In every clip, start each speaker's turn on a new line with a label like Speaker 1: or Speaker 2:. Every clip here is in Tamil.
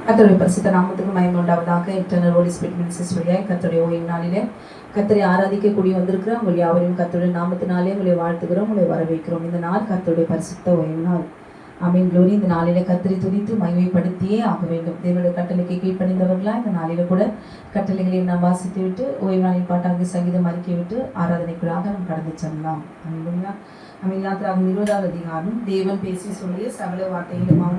Speaker 1: கர்த்தருடைய பரிசுத்த நாமத்துக்கு மகிமை உண்டாவதாக. இன்டர்னல் ஹோலி ஸ்பிரிட் மினிஸ்ட்ரிஸ் வழியாக கர்த்தருடைய ஓய்வு நாளிலே கர்த்தரை ஆராதிக்க கூடி வந்திருக்கிற உங்கள் யாவரையும் கர்த்தருடைய நாமத்தினாலே உங்களை வாழ்த்துகிறோம், உங்களை வரவேற்கிறோம். இந்த நாள் கர்த்தருடைய பரிசுத்த ஓய்வு நாள். ஆமென். க்ளோரி. இந்த நாளிலே கர்த்தரை துதித்து மகிமைப்படுத்தியே ஆக வேண்டும். தேவனுடைய கட்டளைக்கு கீழ்ப்பணிந்தவர்களா இந்த நாளில கூட கட்டளைகளை நாம் வாசித்து விட்டு ஓய்வு நாளின் பாட்டாங்க சங்கீதம் அறிக்கை விட்டு ஆராதனைக்குள்ளாக நாம் கடந்து செல்லலாம். அமில்லாத்திராகும் 20வது அதிகாரம். தேவன் பேசி சொல்லிய சகல வார்த்தைகளுமான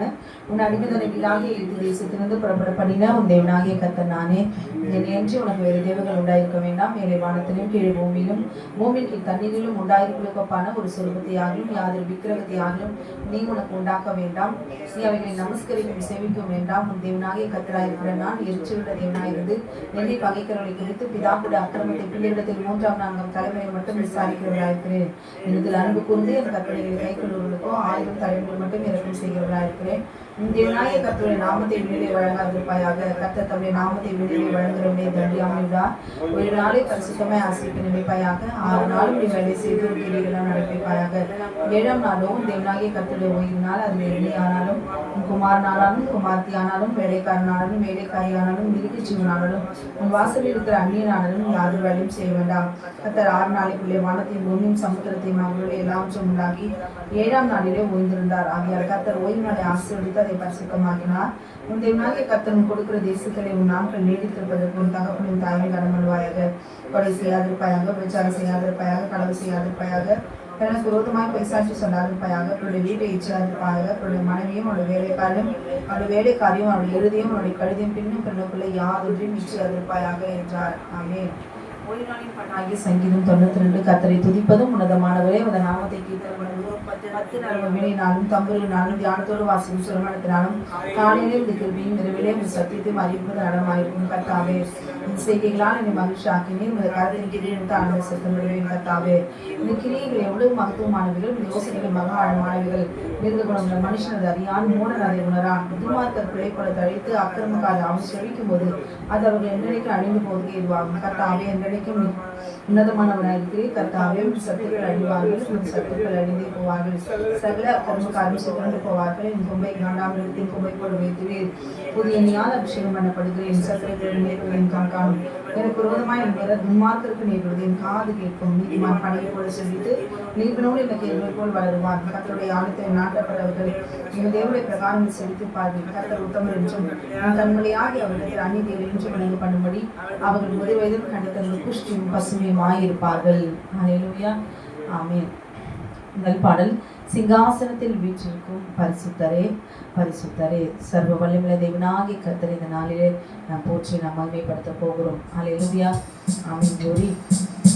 Speaker 1: உன் அடிமைதனைகளாகிய எகிப்து தேசத்திலிருந்து புறப்பட பண்ணின உன் தேவனாகிய கர்த்தர் நானே. என்னையன்றி உனக்கு வேறு தேவர்கள் உண்டாயிருக்க வேண்டாம். மேலே வானத்திலும் கீழே பூமியிலும் பூமியின் கீழ் தண்ணீரிலும் உண்டாயிருப்பதற்கான ஒரு சொருபத்தையாகிலும் யாதொரு விக்கிரகத்தையாகிலும் நீ உனக்கு உண்டாக்க வேண்டாம். நீ அவைகளை நமஸ்கரிக்கும் சேவிக்க வேண்டாம். உன் தேவனாகிய கர்த்தராயிருக்கிற நான் எரிச்சலுள்ள தேவனாயிருந்து என்னை பகைக்கிறவர்களை குறித்து பிதாக்குடைய அக்கிரமத்தை பிள்ளைகளிடத்தில் 3ஆம் 4ஆம் தலைமுறை மட்டும் விசாரிக்கிறவர்களாயிருக்கிறேன். என்னிடத்தில் அன்பு கூர்ந்து என் கட்டளைகளை கைக்கொள்வர்களுக்கோ 1000 தலைமுறை மட்டும் இறக்கம் செய்கிறவர்களாயிருக்கிறேன். தேவனாகிய கர்த்தருடைய நாமத்தை விடுதலை வழங்காதிருப்பாயாக. கர்த்தர் தம்முடைய நாமத்தை விடுதலை வழங்குகிறவனே தண்டியாமையா. ஒரு நாளை பரிசுத்தமாய் ஆசைக்கு நினைப்பாயாக. 6 நாளும் நீ வேலை செய்து ஒரு கிரியைகளால் நடப்பிப்பாயாக. 7ஆம் நாளும் தேவனாகிய கர்த்தருடைய ஓய்வு நாள். அது எளிமையானாலும் குமாரனானாலும் குமார்த்தி ஆனாலும் வேலைக்காரனானாலும் வேலைக்காரியானாலும் மிருக ஜீவனானாலும் உன் வாசலில் இருக்கிற அந்நியனானாலும் யாரும் வேலையும் செய்ய வேண்டாம். கர்த்தர் 6 நாளைக்குள்ளே வானத்தையும் பூமியும் சமுத்திரத்தையும் அவர்களுடைய எல்லாவற்றையும் உண்டாக்கி 7ஆம் நாளிலே ஓய்ந்திருந்தார். ஆகியால் கர்த்தர் ஓய்வு நாளை ஆசீர்வதித்து அதை பரிசுத்தமாக்கினார். உன் தேவனாகிய கர்த்தர் கொடுக்கிற தேசத்திலே உன் நாட்கள் நீடித்திருப்பதற்கு உன் தகப்பனின் தாயும் கடன் பண்ணுவாயாக. கொலை செய்யாதிருப்பாயாக, விபச்சாரம் செய்யாதிருப்பாயாக, களவு செய்யாதிருப்பாயாக, தனக்கு விரோதமாய் பைசாட்சி சொல்லாதிருப்பாயாக, அவருடைய வீட்டை எச்சிடாதிருப்பாயாக, அவருடைய மனைவியும் அவருடைய வேலைக்காரனும் அவருடைய வேலைக்காரியும் அவருடைய இறுதியும் அவருடைய கழுதியும் பின்னும் பெண்ணுக்குள்ளே யாதொன்றையும் இச்சிடாதிருப்பாயாக என்றார். ஆமென். ஓய்நாளின் பண்ணாகிய சங்கீதம் 92. கர்த்தரை துதிப்பதும் உன்னதமானவரே. உத நாமத்தை கீர்த்தனம் 10 நரம்பு வீணையினாலும் தம்புரினாலும் தியானத்தோடு வாசிக்கும் சுரமணத்தினாலும் காலையிலே இந்த கிருபையும் இரவிலே உன் சத்தியத்தையும் அறிவிப்பது நடமாயிருக்கும். கர்த்தாவே, இந்த செய்கைகளால் என்னை மகிழ்ச்சி ஆக்கினேன். இந்த கருத்தின் கிரியை ஆனந்த சத்தமிடுவேன். கர்த்தாவே, இந்த கிரியைகள் எவ்வளவு மகத்துவமானவைகள், இந்த யோசனைகள் மகா ஆழமானவைகள். மிருக குணமுள்ள மனுஷனது அறியான், மூடன் அதை உணரான். துன்மார்க்கர் பிழைப்பட தழைத்து அக்கிரமக்கார அவன் செழிக்கும் போது அது அவர்கள் என்றைக்கு அழிந்து போவதற்கு எதுவாகும். கர்த்தாவே, என்றைக்கும் உன்னதமானவனாயிருக்கிறேன். கர்த்தாவே, சத்துக்கள் அழிவார்கள், உன் சத்துக்கள் அழிந்தே போவார்கள். சகல அக்கிரமக்காரரும் சிறந்து போவார்கள். என் கொம்பை காண்டாமல் எடுத்து கொம்பை போட வைக்கிறேன். புதிய ஞான அபிஷேகம் பண்ணப்படுகிறேன். சத்திரத்தில் நேர்வதையும் காணும். எனக்கு விரோதமாய் என்கிற துன்மார்க்கருக்கு நேர்வது என் காது கேட்கும். நீதிமான் படையை போல செலுத்து நீர்பினோடு எனக்கு எருமை போல் வளருவான். கர்த்தருடைய ஆலயத்தை நாட்டப்பட்டவர்கள் எங்கள் தேவனுடைய பிரகாரம் செலுத்திப்பார்கள். கர்த்தர் உத்தமர் என்றும் கண்மொழியாகி அவர்களுக்கு அந்நியர்கள் என்றும் வணங்க பண்ணும்படி அவர்கள் 1 வயதில் கண்டித்தவர்கள் புஷ்டியும் பசுமையுமாயிருப்பார்கள். ஹல்லேலூயா. ஆமென். முதல் பாடல். சிங்காசனத்தில் வீற்றிருக்கும் பரிசுத்தரே, பரிசுத்தரே, சர்வ வல்லமையுள்ள தேவனாகிய கர்த்தரை இந்த நாளிலே நாம் போற்றி நாம் மகிமைப்படுத்த போகிறோம். ஹல்லேலூயா. ஆமென். ஜோடி
Speaker 2: பரிசுத்தரே,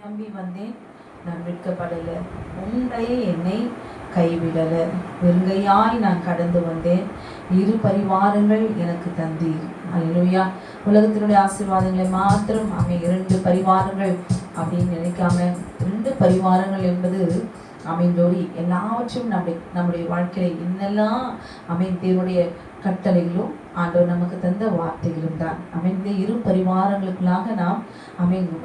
Speaker 1: நம்பி வந்தேன், நான் விற்கப்படல. உம்மை என்னை கைவிடல. வெறுங்கையாய் நான் கடந்து வந்தேன், இரு பரிவாரங்கள் எனக்கு தந்தீர். அல்லேலூயா. உலகத்தினுடைய ஆசீர்வாதங்களை மாத்திரம் இரண்டு பரிவாரங்கள் அப்படின்னு நினைக்காம, ரெண்டு பரிவாரங்கள் என்பது ஜோடி எல்லாவற்றையும் நம்முடைய வாழ்க்கையில இன்னெல்லாம் தேவனுடைய கட்டளைகளும் ஆண்டவர் நமக்கு தந்த வார்த்தைகளும் தான். இந்த இரு பரிவாரங்களுக்குள்ளாக நாம்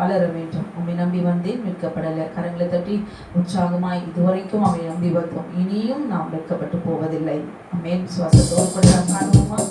Speaker 1: வளர வேண்டும். நம்பி வந்தேன், மீட்கப்படலை. கரங்களை தட்டி உற்சாகமாய் இதுவரைக்கும் நம்பி வந்தோம், இனியும் நாம் வெட்கப்பட்டு போவதில்லை. விசுவாசத்தோடு கூட நாம் காணுவோமா?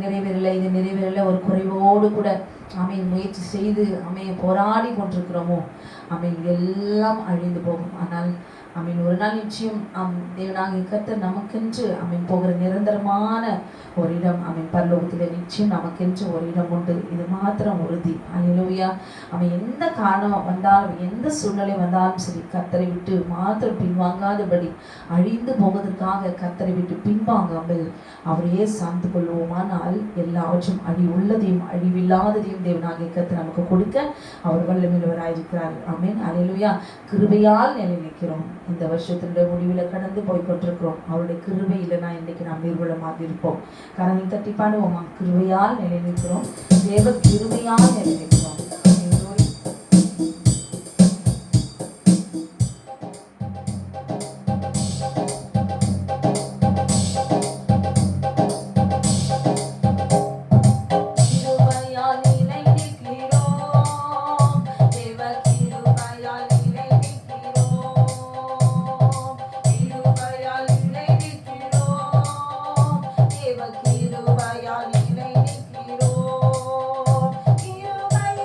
Speaker 1: நிறைவேறலை, இது நிறைவேறலை, ஒரு குறைவோடு கூட முயற்சி செய்து போராடி கொண்டிருக்கிறோமோ ஆமென் எல்லாம் அழிந்து போகும். ஆனால் ஆமென் ஒரு நாள் நிச்சயம் தேவனாகிய கர்த்தர் நமக்கென்று ஆமென் போகிற நிரந்தரமான ஒரு இடம் ஆமென் பரலோகத்திலே நிச்சயம் நமக்கென்று ஒரு இடம் உண்டு. இது மாத்திரம் உறுதி. அல்லேலூயா. அவன் எந்த காரணம் வந்தாலும் எந்த சூழ்நிலை வந்தாலும் சரி கர்த்தரை விட்டு மாத்திரம் பின்வாங்காதபடி அழிந்து போவதற்காக கர்த்தரை விட்டு பின்வாங்காமல் அவரையே சார்ந்து கொள்வோமானால் எல்லாவற்றும் உள்ளதையும் அழிவில்லாததையும் தேவனாகிய கர்த்தர் நமக்கு கொடுக்க அவர் வல்லமையுள்ளவராயிருக்கிறார். ஆமென். அல்லேலூயா. கிருபையால் நிலை நிற்கிறோம். இந்த வருஷத்தினுடைய முடிவில் கடந்து போய் கொண்டிருக்கிறோம். அவருடைய கிருபை இல்லைனா இன்னைக்கு நாம் நிர்வலமாக இருப்போம். கரங்களை தட்டி பாடுவோமா? கிருபையால் நிலை நிற்கிறோம். தேவ கிருபையால் நிலை நிற்கிறோம். கிருபையால் நிலை நிற்கிறோம். கிருபையால்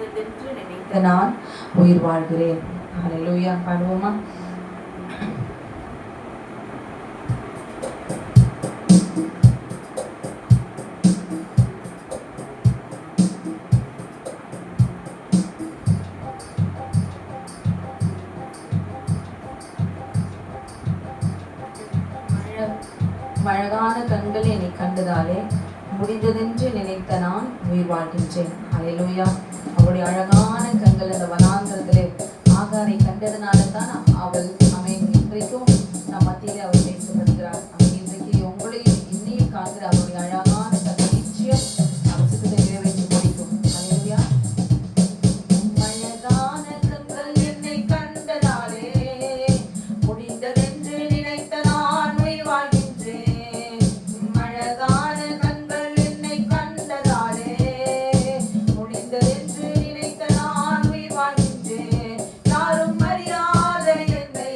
Speaker 1: முடிந்ததென்று நினைத்த நான் உயிர் வாழ்கிறேன். ஹல்லேலூயா. பாடுவோமா? அழகான கண்கள் என்னை கண்டதாலே முடிந்ததென்று நினைத்த நான் உயிர் வாழ்கின்றேன். ஹல்லேலூயா. அவருடைய அழகான கண்கள் அந்த வனாந்தரத்திலே ஆகாரை கண்டதுனால தான் அவள் இன்றைக்கும் நம் மத்தியிலே அவர் பேசப்படுகிறார். இன்றைக்கு உங்களையும் என்னையும் காண்கிற அவருடைய அழகான கண்கள் நிச்சயம் நம் சித்தத்தை நிறைவேற்றி முடிக்கும். ஹல்லேலூயா. அழகான கண்கள் என்னை கண்டதாலே முடிந்ததென்று நினைத்த நான் உயிர் வாழ்கின்றேன். அழகான கண்கள் என்னை கண்டதாலே முடிந்ததென்று நினைத்த நான் உயிர் வாழ்கின்றேன். யாரும் அறியாத என்னை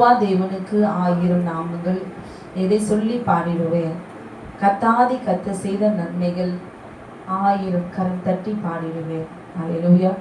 Speaker 1: யெகோவா தேவனுக்கு 1000 நாமங்கள். எதை சொல்லி பாடிடுவேன்? கத்தாதி கத்த செய்த நன்மைகள் 1000 கரம் தட்டி பாடிடுவேன். அல்லேலூயா.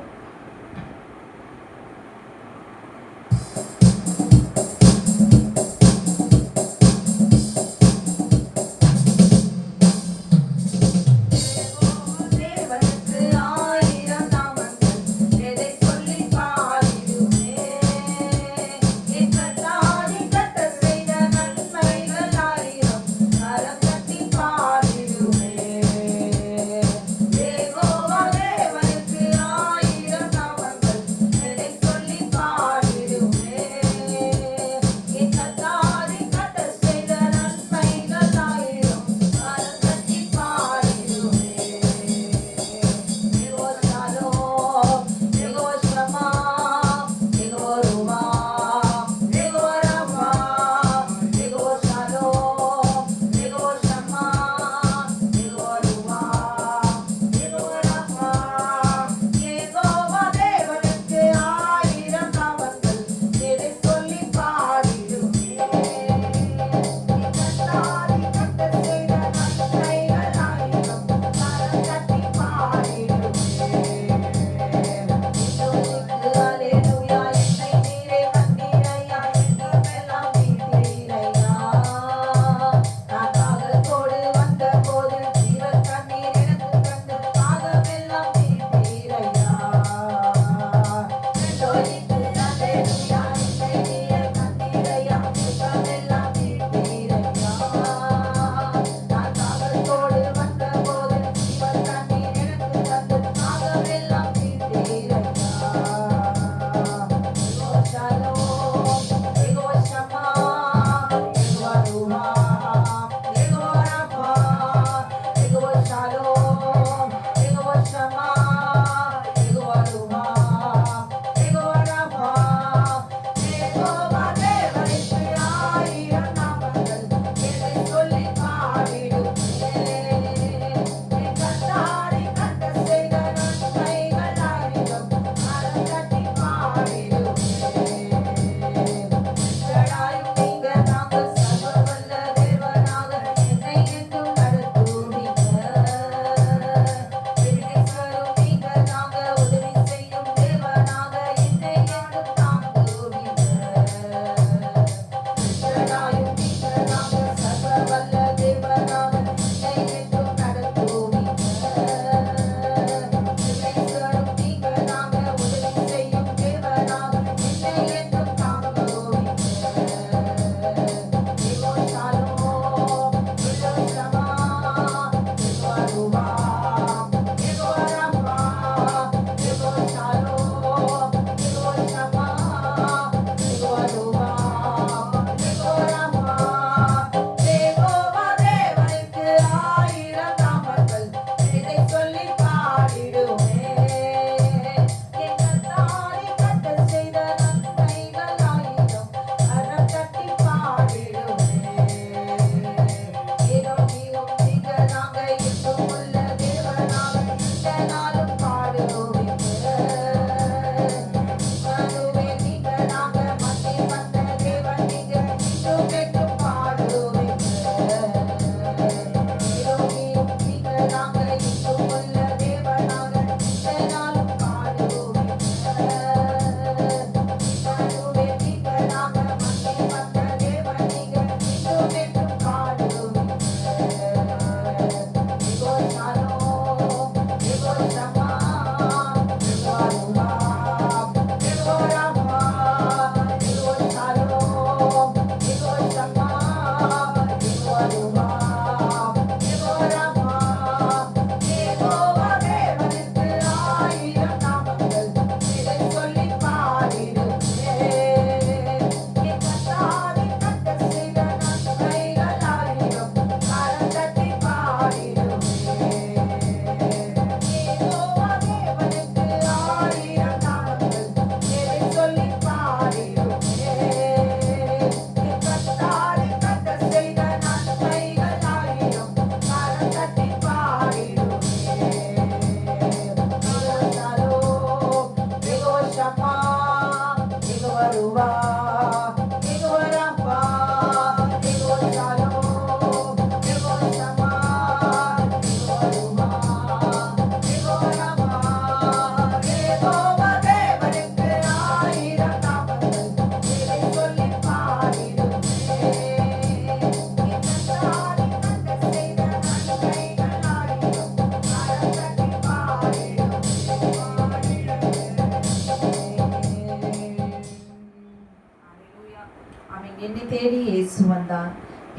Speaker 1: இயேசு வந்தார்,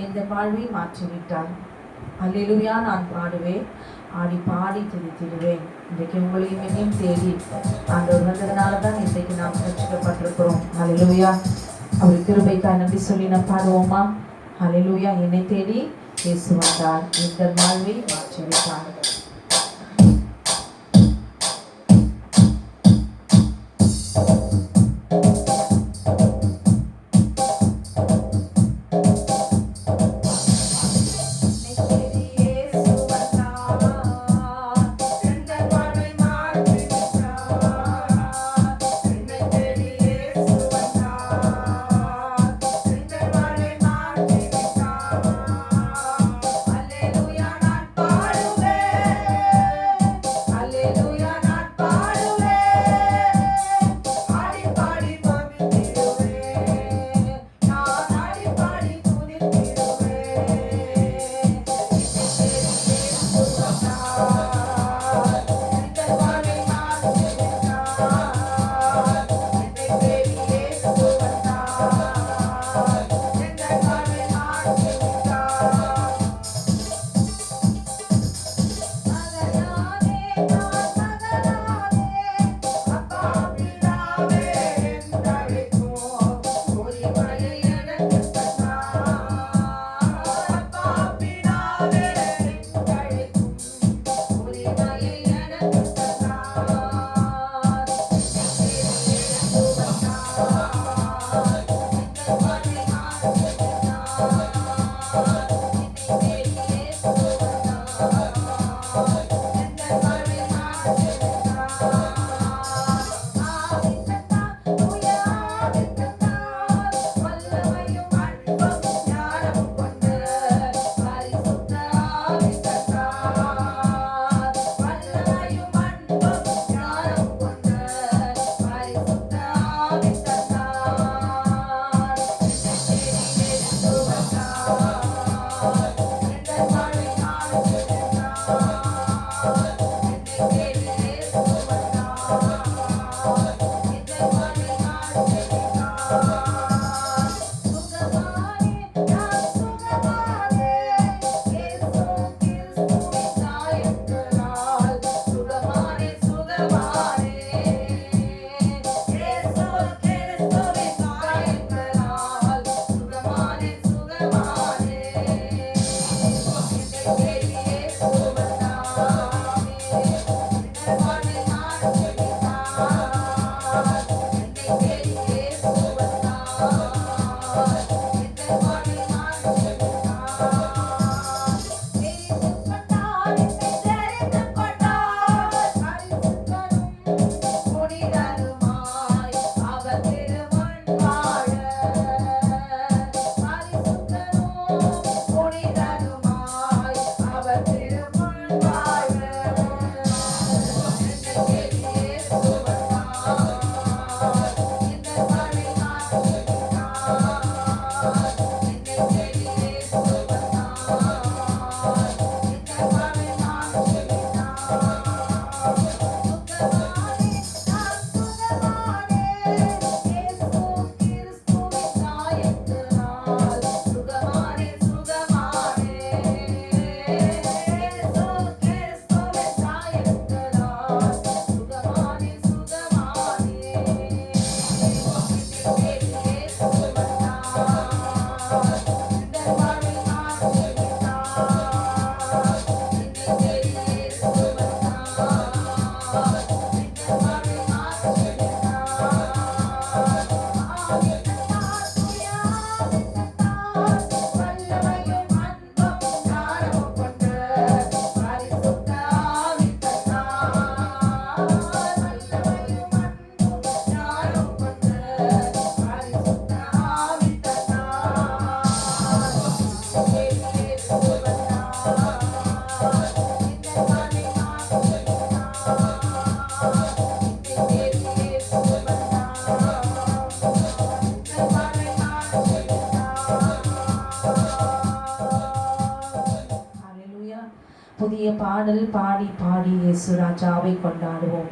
Speaker 1: எந்த வாழ்வை மாற்றிவிட்டார். அல்லேலூயா. நான் பாடுவேன், ஆடி பாடி துதித்திடுவேன். இன்றைக்கு உங்களையும் என்னையும் தேடி ஆண்டவர் வந்ததுனால தான் இன்றைக்கு நாம் ரட்சிக்கப்பட்டிருக்கிறோம். அல்லேலூயா. அவர் கிருபைக்காய் நன்றி சொல்லி நாம் பாடுவோமா? அல்லேலூயா. என்னை தேடி இயேசு வந்தார், எந்த வாழ்வை மாற்றிவிட்டார். புதிய பாடல் பாடி பாடி இயேசு ராஜாவை கொண்டாடுவோம்.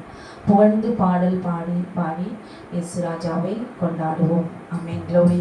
Speaker 1: புகழ்ந்து பாடல் பாடி பாடி இயேசு ராஜாவை கொண்டாடுவோம். ஆமென். Glory.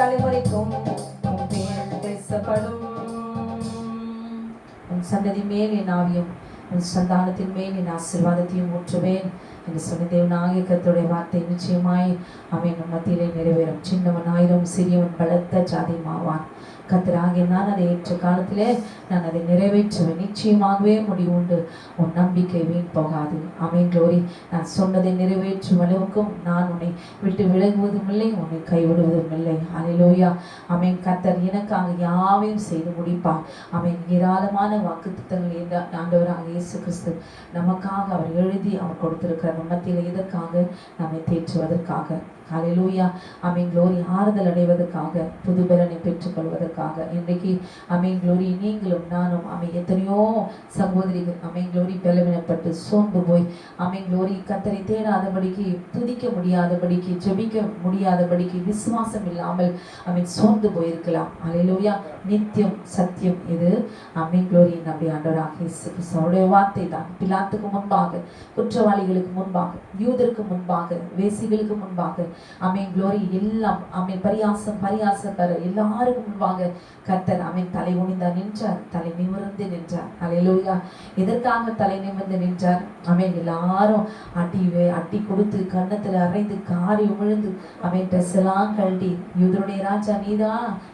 Speaker 1: தலைமுறைக்கும் உன் பெயர் பேசப்படும். உன் சந்ததி மேல் என் ஆவியும் உன் சந்தானத்தின் மேல் என் ஆசீர்வாதத்தையும் ஊற்றுவேன் என்று சொன்ன தேவனாகிய கர்த்தருடைய வார்த்தை நிச்சயமாய் அவன் மத்தியிலே நிறைவேறும். சின்னவன் ஆயிரம் சிறியவன் பலத்த ஜாதியுமாவான். கர்த்தராகிய நான் அதை ஏற்ற காலத்திலே நான் அதை நிறைவேற்றுவேன். நிச்சயமாகவே முடிவு உண்டு. உன் நம்பிக்கை வீண் போகாது. ஆமென். க்ளோரி. நான் சொன்னதை நிறைவேற்றும் அளவுக்கும் நான் உன்னை விட்டு விலகுவதும் இல்லை, உன்னை கைவிடுவதும் இல்லை. ஹல்லேலூயா. ஆமென். கர்த்தர் எனக்காக யாவையும் செய்து முடிப்பார். ஆமென். ஏராளமான வாக்குத்தத்தங்கள் இந்த ஆண்டவராக இயேசு கிறிஸ்து நமக்காக அவர் எழுதி அவர் கொடுத்திருக்கிற மத்தியில் இதற்காக நம்மை தேற்றுவதற்காக. ஹல்லேலூயா. ஆமென். க்ளோரி. ஆறுதல் அடைவதற்காக, புது பலனை பெற்றுக்கொள்வதற்காக இன்றைக்கு ஆமென். க்ளோரி. நீங்களும் நானும் ஆமென் எத்தனையோ சகோதரிகள் ஆமென் க்ளோரி பலவீனப்பட்டு சோர்ந்து போய் ஆமென் க்ளோரி கர்த்தரை தேடாதபடிக்கு, துதிக்க முடியாதபடிக்கு, ஜெபிக்க முடியாதபடிக்கு, விசுவாசம் இல்லாமல் ஆமென் சோர்ந்து போயிருக்கலாம். ஹல்லேலூயா. நித்தியம் சத்தியம் இது ஆமென் க்ளோரி நம்முடைய ஆண்டவராகிய இயேசு கிறிஸ்துவுடைய வார்த்தை தான். பிலாத்துக்கு முன்பாக, குற்றவாளிகளுக்கு முன்பாக, யூதருக்கு முன்பாக, வேசிகளுக்கு முன்பாக ஆமென் க்ளோரி எல்லாம் ஆமென் பரியாசக்காரர் எல்லாருக்கும் முன்பாக கர்த்தர் ஆமென் தலை குனிந்து நின்றார், தலை நிமிர்ந்து நின்றார். ஹல்லேலூயா. எதற்காக தலை நிமிர்ந்து நின்றார்? ஆமென். எல்லாரும் அடி கொடுத்து கன்னத்துல அரைந்து காரி உமிழ்ந்து ஆமென் ட்ரெஸ் எல்லாம் கழட்டி யூதருடைய ராஜா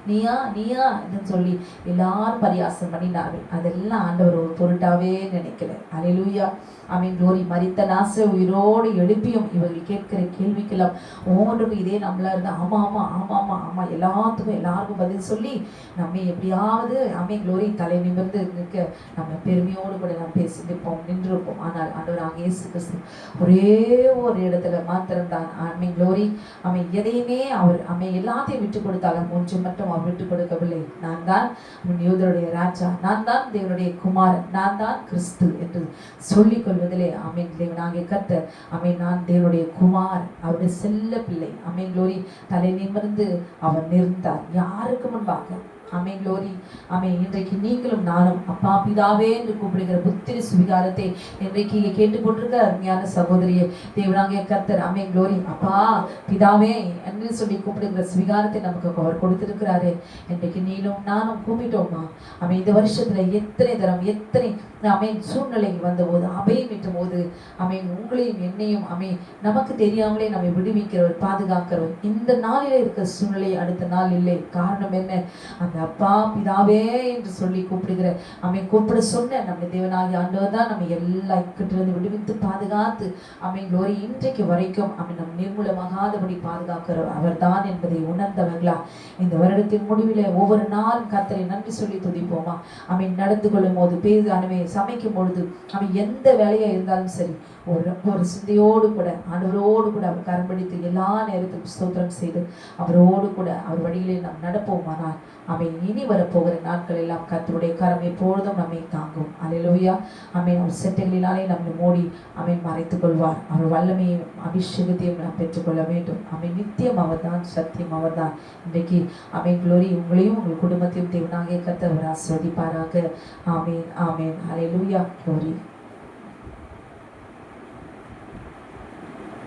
Speaker 1: நீயா என்று சொல்லி எல்லாரும் பரியாசம் பண்ணினார்கள். அதெல்லாம் ஆண்டவர் ஒரு பொருட்டாவே நினைக்கல. ஹல்லேலூயா. ஆமென். க்ளோரி. மரித்த நாசரை உயிரோடு எழுப்பியும் இவர்கள் கேட்கிற கேள்விக்கெல்லாம் ஒவ்வொன்றுக்கும் இதே நம்மளா இருந்தா ஆமா எல்லாருக்கும் பதில் சொல்லி நம்ம எப்படியாவது ஆமென் க்ளோரி தலை நிமிர்ந்து நிற்க நம்ம பெருமையோடு கூட நம்ம பேசியிருப்போம், நின்றிருப்போம். ஆனால் ஆண்டவராகிய இயேசு கிறிஸ்து ஒரே ஒரு இடத்துல மாத்திரம்தான் ஆமென் க்ளோரி ஆமென் எதையுமே அவர் ஆமென் எல்லாத்தையும் விட்டு கொடுத்தாலும் ஒன்று மட்டும் அவர் விட்டு கொடுக்கவில்லை. நான் தான் யூதருடைய ராஜா, நான் தான் தேவனுடைய குமாரன், நான் தான் கிறிஸ்து என்று சொல்லிக் கொள்வதிலே ஆமென் தேவனாகிய கர்த்தர் ஆமென் நான் தேவனுடைய குமாரன், அவருடைய செல்ல பிள்ளை ஆமென் க்ளோரி தலை நிமிர்ந்து அவர் நின்றார். யாருக்கு முன்பாக? ஆமென் க்ளோரி. ஆமென். இன்றைக்கு நீங்களும் நானும் அப்பா பிதாவே என்று கூப்பிடுகிற புத்திர சுவிகாரத்தை இன்றைக்கு இங்கே கேட்டுக்கொண்டிருக்கிற அருமையான சகோதரியை தேவனாகிய கர்த்தர் ஆமென் க்ளோரி அப்பா பிதாவே என்று சொல்லி கூப்பிடுகிற சுவிகாரத்தை நமக்கு அவர் கொடுத்திருக்கிறாரு. இன்றைக்கு நீங்களும் நானும் கூப்பிட்டோமா? ஆமென். இந்த வருஷத்துல எத்தனை தரம் எத்தனை ஆமென் சூழ்நிலை வந்தபோது அபயமிட்டும் போது ஆமென் உங்களையும் என்னையும் ஆமென் நமக்கு தெரியாமலே நம்மை விடுவிக்கிறவர், பாதுகாக்கிறவர். இந்த நாளிலே இருக்கிற சூழ்நிலை அடுத்த நாள் இல்லை. காரணம் என்ன? அந்த அந்த அப்பா பிதாவே என்று சொல்லி கூப்பிடுகிற கூப்பிட சொன்ன நம்ம தேவனாகிய ஆண்டவர் தான் நம்ம எல்லா இக்கட்டிலிருந்து விடுவித்து பாதுகாத்து குளோரி இன்றைக்கு வரைக்கும் நம் நிர்மூலமாகாதபடி பாதுகாக்கிற அவர் தான் என்பதை உணர்ந்தவர்களா இந்த வருடத்தின் முடிவில் ஒவ்வொரு நாளும் கர்த்தரை நன்றி சொல்லி துதிப்போமா. நடந்து கொள்ளும் போது சமைக்கும் பொழுது எந்த வேலையா இருந்தாலும் சரி ஒரு சிந்தையோடு கூட ஆண்டவரோடு கூட அவர் கரம்பிடித்து எல்லா நேரத்துக்கும் ஸ்தோத்திரம் செய்து அவரோடு கூட அவர் வழியிலே நாம் நடப்போமானால் இனி வரப்போகிற நாட்கள் எல்லாம் கர்த்தருடைய கரம் எப்பொழுதும் நம்மை தாங்கும். அல்லேலூயா. அவர் செட்டைகளினாலே நம்மை மூடி மறைத்துக் கொள்வார். அவர் வல்லமையும் அபிஷேகத்தையும் நாம் பெற்றுக்கொள்ள வேண்டும். நித்தியம் அவர்தான், சத்தியம் அவர்தான். இன்றைக்கு குளோரி உங்களையும் உங்கள் குடும்பத்தையும் தேவனாகிய கர்த்தர் அவர் ஆசீர்வதிப்பாராக. ஆமென் ஆமென். அல்லேலூயா. குளோரி.